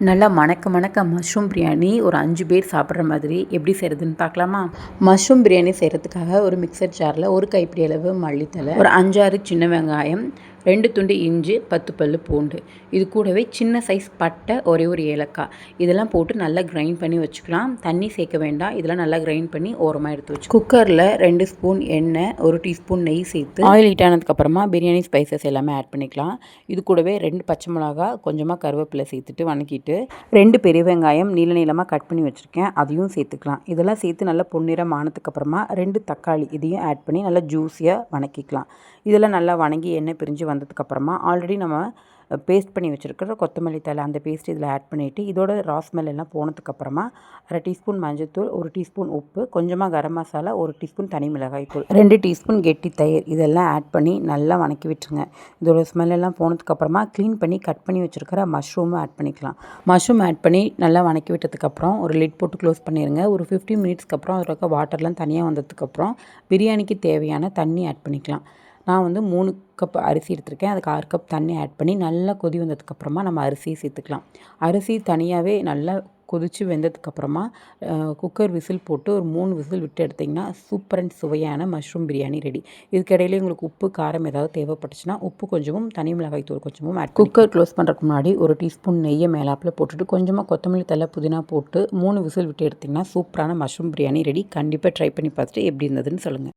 நல்லா மணக்க மணக்க மஷ்ரூம் பிரியாணி ஒரு 5 பேர் சாப்பிட்ற மாதிரி எப்படி செய்கிறதுன்னு பார்க்கலாமா? மஷ்ரூம் பிரியாணி செய்கிறதுக்காக ஒரு மிக்சர் ஜாரில் ஒரு கைப்பிடி அளவு மல்லித்தழை, ஒரு 5 6 சின்ன வெங்காயம், 2 துண்டு இஞ்சி, 10 பல்லு பூண்டு, இது கூடவே சின்ன சைஸ் பட்டை, ஒரே ஒரு ஏலக்காய், இதெல்லாம் போட்டு நல்லா கிரைண்ட் பண்ணி வச்சுக்கலாம். தண்ணி சேர்க்க வேண்டாம். இதெல்லாம் நல்லா கிரைண்ட் பண்ணி ஓரமாக எடுத்து வச்சு குக்கரில் 2 ஸ்பூன் எண்ணெய், 1 டீஸ்பூன் நெய் சேர்த்து ஆயில் ஹீட் ஆனதுக்கப்புறமா பிரியாணி ஸ்பைசஸ் எல்லாமே ஆட் பண்ணிக்கலாம். இது கூடவே 2 பச்சை மிளகா, கொஞ்சமாக கருவேப்பிலை சேர்த்துட்டு வணக்கிட்டு 2 பெரிய வெங்காயம் நீள நீளமாக கட் பண்ணி வச்சுருக்கேன், அதையும் சேர்த்துக்கலாம். இதெல்லாம் சேர்த்து நல்லா பொன்னிறம் ஆனதுக்கப்புறமா 2 தக்காளி இதையும் ஆட் பண்ணி நல்லா ஜூஸியாக வணக்கிக்கலாம். இதெல்லாம் நல்லா வணங்கி எண்ணெய் பிரிஞ்சு வந்ததுக்கப்புறமா ஆல்ரெடி நம்ம பேஸ்ட் பண்ணி வச்சுருக்கிற கொத்தமல்லி தழை அந்த பேஸ்ட் இதில் ஆட் பண்ணிவிட்டு இதோட ராஸ்மெல் எல்லாம் போனதுக்கப்புறமா 1/2 டீஸ்பூன் மஞ்சள்தூள், 1 டீஸ்பூன் உப்பு, கொஞ்சமாக கரம் மசாலா, 1 டீஸ்பூன் தனி மிளகாய் தூள், 2 டீஸ்பூன் கெட்டி தயிர், இதெல்லாம் ஆட் பண்ணி நல்லா வணக்கி விட்டுருங்க. இதோட ஸ்மெல்லாம் போனதுக்கப்புறமா க்ளீன் பண்ணி கட் பண்ணி வச்சுருக்கிற மஷ்ரூமும் ஆட் பண்ணிக்கலாம். மஷ்ரூம் ஆட் பண்ணி நல்லா வணக்கி விட்டதுக்கப்புறம் ஒரு லிட் போட்டு க்ளோஸ் பண்ணிடுங்க. ஒரு 15 மினிட்ஸ்க்கு அப்புறம் அதில் இருக்க வாட்டர்லாம் தனியாக வந்ததுக்கப்புறம் பிரியாணிக்கு தேவையான தண்ணி ஆட் பண்ணிக்கலாம். நான் 3 கப் அரிசி எடுத்திருக்கேன். அதுக்கு 6 கப் தண்ணி ஆட் பண்ணி நல்லா கொதி வந்ததுக்கப்புறமா நம்ம அரிசியை சேர்த்துக்கலாம். அரிசி தனியாகவே நல்லா கொதித்து வெந்ததுக்கப்புறமா குக்கர் விசில் போட்டு ஒரு 3 விசில் விட்டு எடுத்திங்கன்னா சூப்பர் அண்ட் சுவையான மஷ்ரூம் பிரியாணி ரெடி. இதுக்கிடையிலே உங்களுக்கு உப்பு காரம் ஏதாவது தேவைப்பட்டுச்சுன்னா உப்பு கொஞ்சமும், தனி மிளகாய் தூள் கொஞ்சமும் ஆட் குக்கர் க்ளோஸ் பண்ணுறதுக்கு முன்னாடி ஒரு டீஸ்பூன் நெய்யை மேலாப்பில் போட்டுட்டு கொஞ்சமாக கொத்தமல்லி தழை, புதினா போட்டு 3 விசில் விட்டு எடுத்திங்கன்னா சூப்பரான மஷ்ரூம் பிரியாணி ரெடி. கண்டிப்பாக ட்ரை பண்ணி பார்த்துட்டு எப்படி இருந்ததுன்னு சொல்லுங்கள்.